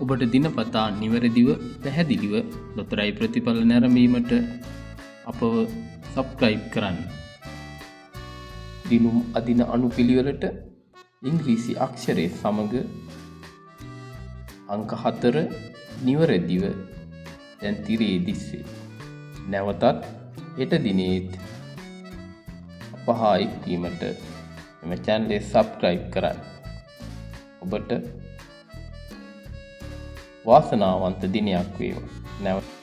ඔබට දිනපතා නිවැරදිව පැහැදිලිව ලොතරැයි ප්‍රතිඵල නැරඹීමට අපව සබ්ස්ක්‍රයිබ් කරන්න. දිනුම් අදින අනුපිළිවෙලට ඉංග්‍රීසි අක්ෂරය සමග අංක 4 නිවැරදිව දැන් තිරේ දිස්සේ. නැවතත් හෙට දිනේත් අප හා එක්වීමට එම channel එක සබ්ස්ක්‍රයිබ් කරන්න. ඔබට වාසනාවන්ත දිනයක් වේවා. නැවත